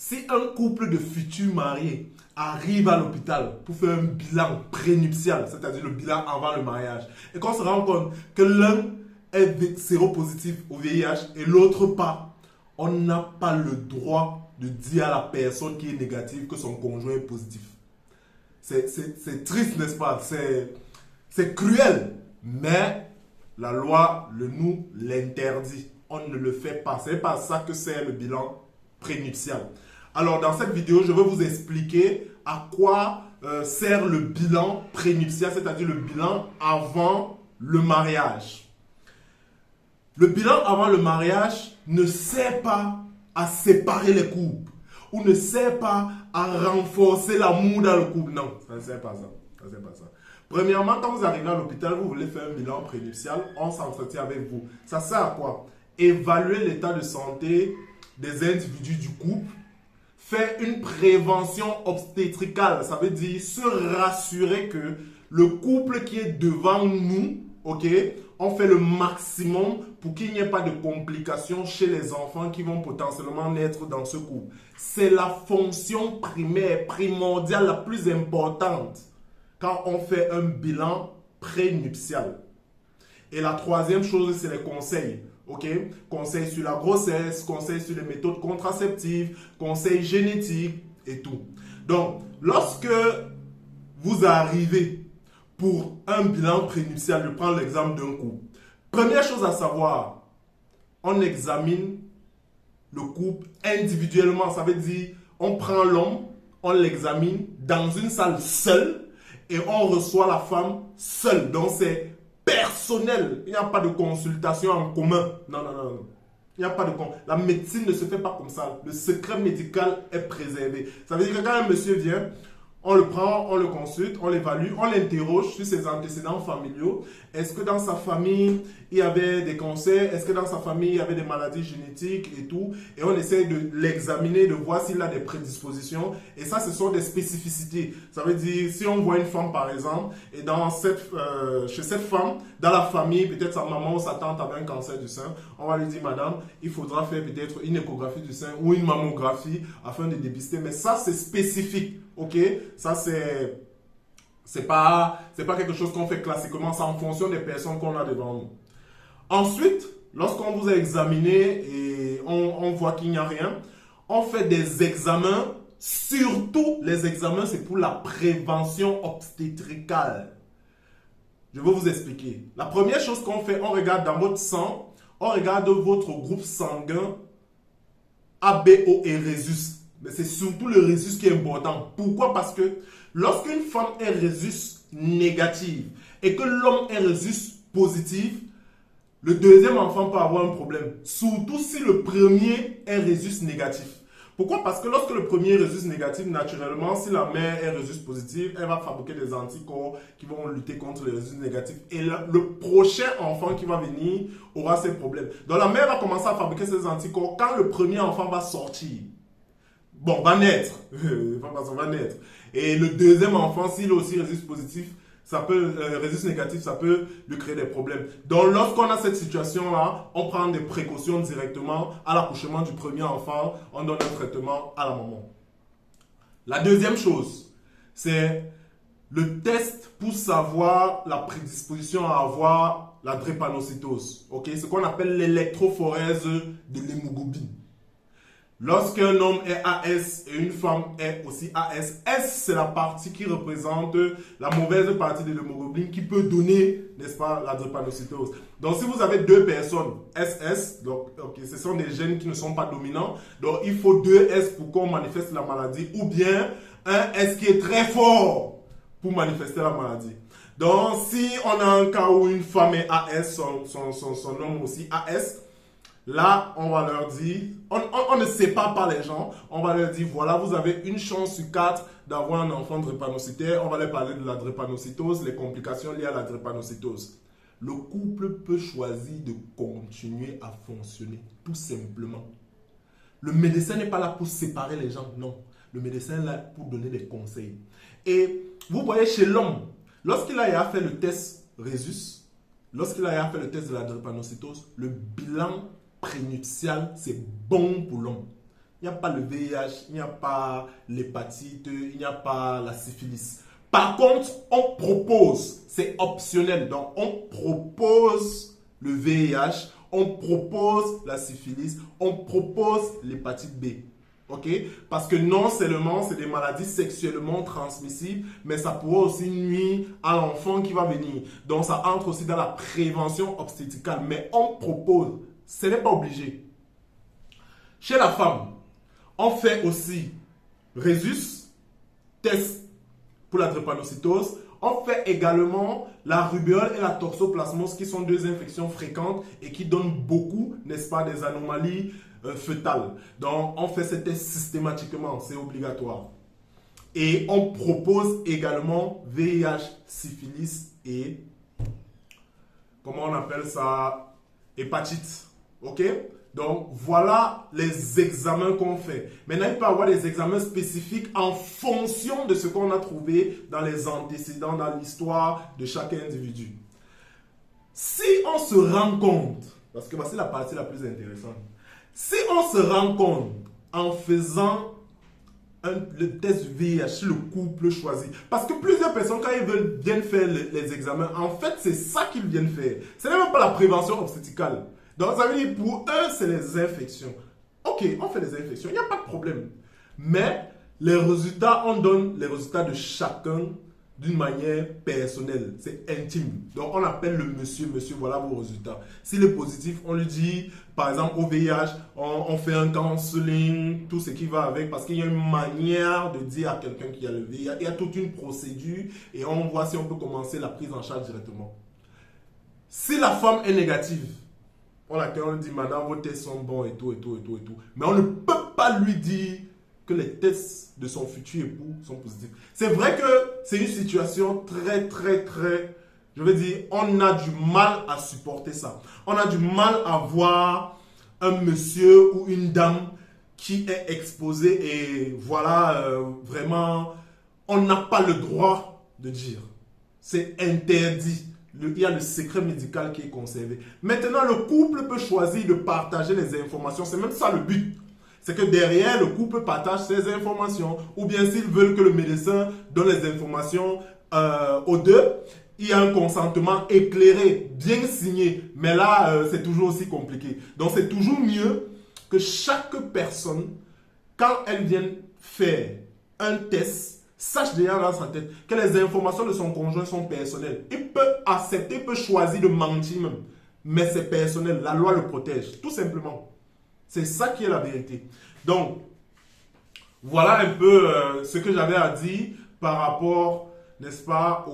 Si un couple de futurs mariés arrive à l'hôpital pour faire un bilan prénuptial, c'est-à-dire le bilan avant le mariage, et qu'on se rend compte que l'un est séropositif au VIH et l'autre pas, on n'a pas le droit de dire à la personne qui est négative que son conjoint est positif. C'est triste, n'est-ce pas? C'est cruel, mais la loi nous l'interdit. On ne le fait pas. C'est pas ça que c'est le bilan prénuptial. Alors, dans cette vidéo, je vais vous expliquer à quoi sert le bilan prénuptial, c'est-à-dire le bilan avant le mariage. Le bilan avant le mariage ne sert pas à séparer les couples ou ne sert pas à renforcer l'amour dans le couple. Non, ça ne sert pas ça. Ça ne sert pas ça. Premièrement, quand vous arrivez à l'hôpital, vous voulez faire un bilan prénuptial, on s'entretient avec vous. Ça sert à quoi? Évaluer l'état de santé des individus du couple, faire une prévention obstétricale, ça veut dire se rassurer que le couple qui est devant nous, ok, on fait le maximum pour qu'il n'y ait pas de complications chez les enfants qui vont potentiellement naître dans ce couple. C'est la fonction primaire, primordiale, la plus importante quand on fait un bilan prénuptial. Et la troisième chose, c'est les conseils. Ok, conseils sur la grossesse, conseils sur les méthodes contraceptives, conseils génétiques et tout. Donc, lorsque vous arrivez pour un bilan prénuptial, je prends l'exemple d'un couple. Première chose à savoir, on examine le couple individuellement. Ça veut dire, on prend l'homme, on l'examine dans une salle seule et on reçoit la femme seule. Donc, c'est personnel. Il n'y a pas de consultation en commun. Non, non, non, non. Il n'y a pas de La médecine ne se fait pas comme ça. Le secret médical est préservé. Ça veut dire que quand un monsieur vient, on le prend, on le consulte, on l'évalue, on l'interroge sur ses antécédents familiaux. Est-ce que dans sa famille, il y avait des cancers? Est-ce que dans sa famille, il y avait des maladies génétiques et tout? Et on essaie de l'examiner, de voir s'il a des prédispositions. Et ça, ce sont des spécificités. Ça veut dire, si on voit une femme, par exemple, et chez cette femme, dans la famille, peut-être sa maman ou sa tante avait un cancer du sein, on va lui dire, madame, il faudra faire peut-être une échographie du sein ou une mammographie afin de dépister. Mais ça, c'est spécifique. Ok, ça c'est pas quelque chose qu'on fait classiquement, c'est en fonction des personnes qu'on a devant nous. Ensuite, lorsqu'on vous a examiné et on voit qu'il n'y a rien, on fait des examens. Surtout, les examens, c'est pour la prévention obstétricale. Je vais vous expliquer. La première chose qu'on fait, on regarde dans votre sang, on regarde votre groupe sanguin ABO et rhésus. Mais c'est surtout le rhésus qui est important. Pourquoi? Parce que lorsqu'une femme est rhésus négative et que l'homme est rhésus positif, le deuxième enfant peut avoir un problème. Surtout si le premier est rhésus négatif. Pourquoi? Parce que lorsque le premier est rhésus négatif, naturellement, si la mère est rhésus positive, elle va fabriquer des anticorps qui vont lutter contre les rhésus négatifs. Et le prochain enfant qui va venir aura ces problèmes. Donc la mère va commencer à fabriquer ces anticorps quand le premier enfant va sortir. Bon, va naître. Va naître. Et le deuxième enfant, s'il est aussi rhésus positif, rhésus négatif, ça peut lui créer des problèmes. Donc, lorsqu'on a cette situation-là, on prend des précautions directement à l'accouchement du premier enfant. On donne un traitement à la maman. La deuxième chose, c'est le test pour savoir la prédisposition à avoir la drépanocytose. Okay? Ce qu'on appelle l'électrophorèse de l'hémoglobine. Lorsqu'un homme est AS et une femme est aussi AS, S c'est la partie qui représente la mauvaise partie de l'hémoglobine qui peut donner, n'est-ce pas, la drépanocytose. Donc si vous avez deux personnes SS, donc okay, ce sont des gènes qui ne sont pas dominants, donc il faut deux S pour qu'on manifeste la maladie, ou bien un S qui est très fort pour manifester la maladie. Donc si on a un cas où une femme est AS, son homme aussi AS, là, on va leur dire, on ne sépare pas les gens, on va leur dire, voilà, vous avez une chance sur 4 d'avoir un enfant drépanocytaire, on va leur parler de la drépanocytose, les complications liées à la drépanocytose. Le couple peut choisir de continuer à fonctionner, tout simplement. Le médecin n'est pas là pour séparer les gens, non. Le médecin est là pour donner des conseils. Et vous voyez chez l'homme, lorsqu'il a fait le test rhésus, lorsqu'il a fait le test de la drépanocytose, le bilan prénuptial, c'est bon pour l'homme. Il n'y a pas le VIH, il n'y a pas l'hépatite, il n'y a pas la syphilis. Par contre, on propose, c'est optionnel, donc on propose le VIH, on propose la syphilis, on propose l'hépatite B. Ok? Parce que non seulement c'est des maladies sexuellement transmissibles, mais ça pourrait aussi nuire à l'enfant qui va venir. Donc ça entre aussi dans la prévention obstétricale. Mais on propose, ce n'est pas obligé. Chez la femme, on fait aussi Rhésus, test pour la drépanocytose. On fait également la rubéole et la toxoplasmose qui sont deux infections fréquentes et qui donnent beaucoup, n'est-ce pas, des anomalies fœtales. Donc, on fait ces tests systématiquement, c'est obligatoire. Et on propose également VIH, syphilis et, comment on appelle ça, hépatite. Ok? Donc, voilà les examens qu'on fait. Maintenant, il peut y avoir des examens spécifiques en fonction de ce qu'on a trouvé dans les antécédents, dans l'histoire de chaque individu. Si on se rend compte, parce que voici la partie la plus intéressante, si on se rend compte en faisant le test VIH sur le couple choisi, parce que plusieurs personnes, quand ils viennent faire les examens, en fait, c'est ça qu'ils viennent faire. Ce n'est même pas la prévention obstétricale. Donc, ça veut dire pour eux, c'est les infections. Ok, on fait les infections, il n'y a pas de problème. Mais les résultats, on donne les résultats de chacun d'une manière personnelle. C'est intime. Donc, on appelle le monsieur, voilà vos résultats. S'il est positif, on lui dit, par exemple, au VIH, on fait un counseling, tout ce qui va avec, parce qu'il y a une manière de dire à quelqu'un qui a le VIH. Il y a toute une procédure et on voit si on peut commencer la prise en charge directement. Si la femme est négative, on lui dit, madame, vos tests sont bons et tout. Mais on ne peut pas lui dire que les tests de son futur époux sont positifs. C'est vrai que c'est une situation très, je veux dire, on a du mal à supporter ça. On a du mal à voir un monsieur ou une dame qui est exposé et voilà, vraiment, on n'a pas le droit de dire. C'est interdit. Il y a le secret médical qui est conservé. Maintenant, le couple peut choisir de partager les informations. C'est même ça le but. C'est que derrière, le couple partage ses informations. Ou bien s'ils veulent que le médecin donne les informations aux deux, il y a un consentement éclairé, bien signé. Mais là, c'est toujours aussi compliqué. Donc, c'est toujours mieux que chaque personne, quand elle vient faire un test, sache déjà dans sa tête que les informations de son conjoint sont personnelles. Il peut accepter, il peut choisir de mentir même. Mais c'est personnel, la loi le protège, tout simplement. C'est ça qui est la vérité. Donc, voilà un peu ce que j'avais à dire par rapport, n'est-ce pas,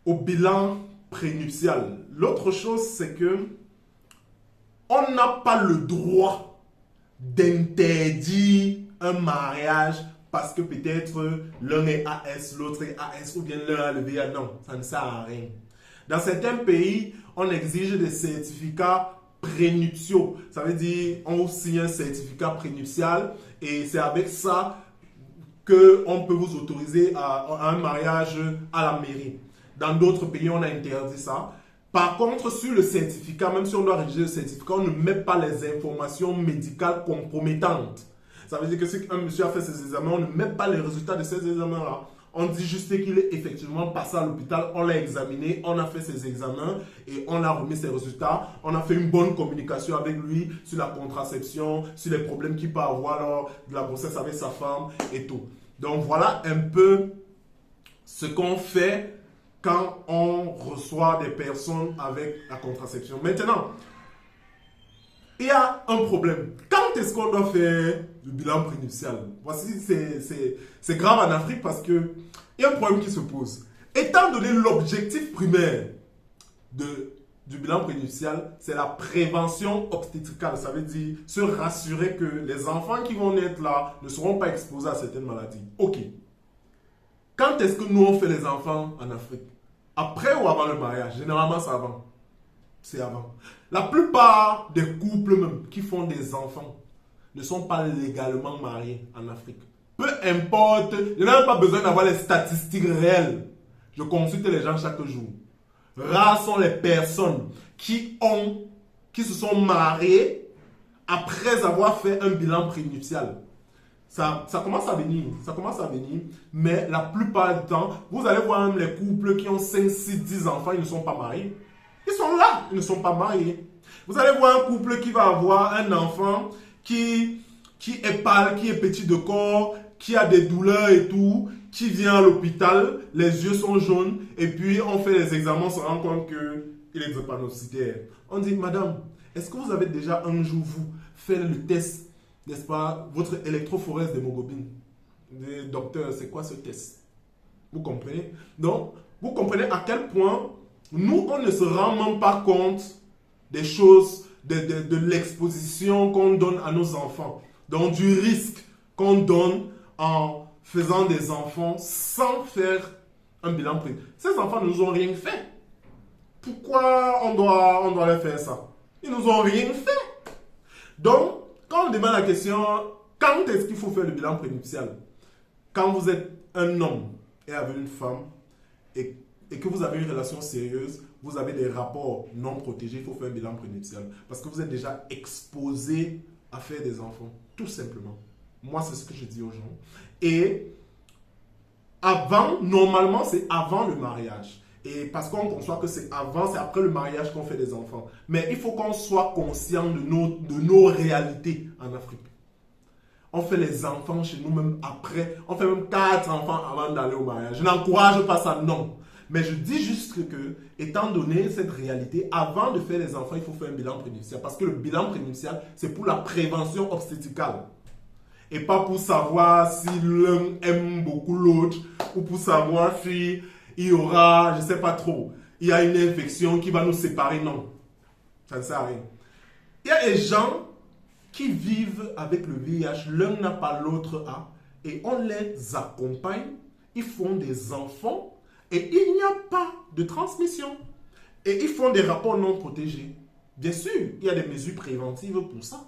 au bilan prénuptial. L'autre chose, c'est que on n'a pas le droit d'interdire un mariage parce que peut-être l'un est AS, l'autre est AS, ou bien l'un a le VIH. Non, ça ne sert à rien. Dans certains pays, on exige des certificats prénuptiaux. Ça veut dire on signe un certificat prénuptial et c'est avec ça qu'on peut vous autoriser à un mariage à la mairie. Dans d'autres pays, on a interdit ça. Par contre, sur le certificat, même si on doit rédiger le certificat, on ne met pas les informations médicales compromettantes. Ça veut dire que si un monsieur a fait ses examens, on ne met pas les résultats de ces examens-là. On dit juste qu'il est effectivement passé à l'hôpital, on l'a examiné, on a fait ses examens et on a remis ses résultats. On a fait une bonne communication avec lui sur la contraception, sur les problèmes qu'il peut avoir lors de la grossesse avec sa femme et tout. Donc voilà un peu ce qu'on fait quand on reçoit des personnes avec la contraception. Maintenant, il y a un problème. Quand est-ce qu'on doit faire le bilan prénuptial? Voici, c'est grave en Afrique parce qu'il y a un problème qui se pose. Étant donné l'objectif primaire du bilan prénuptial, c'est la prévention obstétricale. Ça veut dire se rassurer que les enfants qui vont naître là ne seront pas exposés à certaines maladies. Ok. Quand est-ce que nous on fait les enfants en Afrique? Après ou avant le mariage? Généralement, c'est avant. C'est avant. La plupart des couples même qui font des enfants ne sont pas légalement mariés en Afrique. Peu importe, je n'ai même pas besoin d'avoir les statistiques réelles. Je consulte les gens chaque jour. Rares sont les personnes qui se sont mariées après avoir fait un bilan prénuptial. Ça commence à venir, mais la plupart du temps, vous allez voir même les couples qui ont 5, 6, 10 enfants, ils ne sont pas mariés. Ils sont là, ils ne sont pas mariés. Vous allez voir un couple qui va avoir un enfant qui est pâle, qui est petit de corps, qui a des douleurs et tout, qui vient à l'hôpital, les yeux sont jaunes, et puis on fait les examens, on se rend compte qu'il est drépanocytaire. On dit, madame, est-ce que vous avez déjà un jour, vous, fait le test, n'est-ce pas, votre électrophorèse d'hémoglobine? Docteur, c'est quoi ce test? Vous comprenez? Donc, vous comprenez à quel point nous, on ne se rend même pas compte des choses, de l'exposition qu'on donne à nos enfants. Donc, du risque qu'on donne en faisant des enfants sans faire un bilan précis. Ces enfants ne nous ont rien fait. Pourquoi on doit leur faire ça? Ils nous ont rien fait. Donc, quand on demande la question, quand est-ce qu'il faut faire le bilan prénuptial? Quand vous êtes un homme et avec une femme et que vous avez une relation sérieuse, vous avez des rapports non protégés, il faut faire un bilan prénuptial. Parce que vous êtes déjà exposé à faire des enfants, tout simplement. Moi, c'est ce que je dis aux gens. Et avant, normalement, c'est avant le mariage. Et parce qu'on conçoit que c'est avant, c'est après le mariage qu'on fait des enfants. Mais il faut qu'on soit conscient de nos réalités en Afrique. On fait les enfants chez nous même après. On fait même 4 enfants avant d'aller au mariage. Je n'encourage pas ça, non. Mais je dis juste que, étant donné cette réalité, avant de faire les enfants, il faut faire un bilan prénuptial. Parce que le bilan prénuptial, c'est pour la prévention obstétricale. Et pas pour savoir si l'un aime beaucoup l'autre, ou pour savoir si il y aura, je ne sais pas trop, il y a une infection qui va nous séparer. Non, ça ne sert à rien. Il y a des gens qui vivent avec le VIH, l'un n'a pas, l'autre a, et on les accompagne, ils font des enfants, et il n'y a pas de transmission. Et ils font des rapports non protégés. Bien sûr, il y a des mesures préventives pour ça.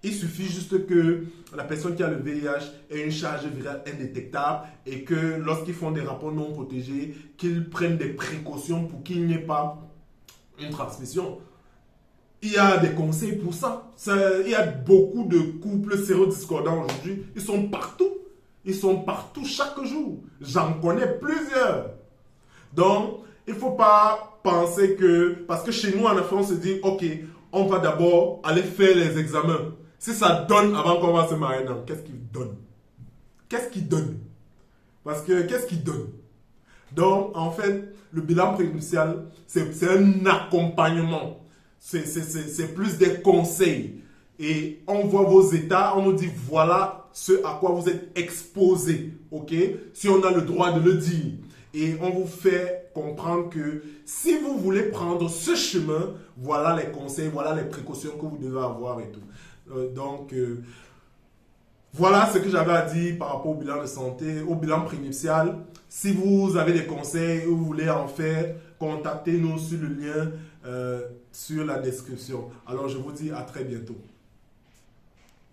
Il suffit juste que la personne qui a le VIH ait une charge virale indétectable et que lorsqu'ils font des rapports non protégés, qu'ils prennent des précautions pour qu'il n'y ait pas une transmission. Il y a des conseils pour ça. Il y a beaucoup de couples sérodiscordants aujourd'hui. Ils sont partout. Ils sont partout chaque jour. J'en connais plusieurs. Donc, il ne faut pas penser que... Parce que chez nous, en Afrique, on se dit, ok, on va d'abord aller faire les examens. Si ça donne avant qu'on va se marier, non, qu'est-ce qu'il donne? Qu'est-ce qu'il donne? Parce que, qu'est-ce qu'il donne? Donc, en fait, le bilan prénuptial, c'est un accompagnement. C'est plus des conseils. Et on voit vos états, on nous dit, voilà ce à quoi vous êtes exposé. Ok? Si on a le droit de le dire. Et on vous fait comprendre que si vous voulez prendre ce chemin, voilà les conseils, voilà les précautions que vous devez avoir et tout. Voilà ce que j'avais à dire par rapport au bilan de santé, au bilan prénuptial. Si vous avez des conseils ou vous voulez en faire, contactez-nous sur le lien sur la description. Alors je vous dis à très bientôt.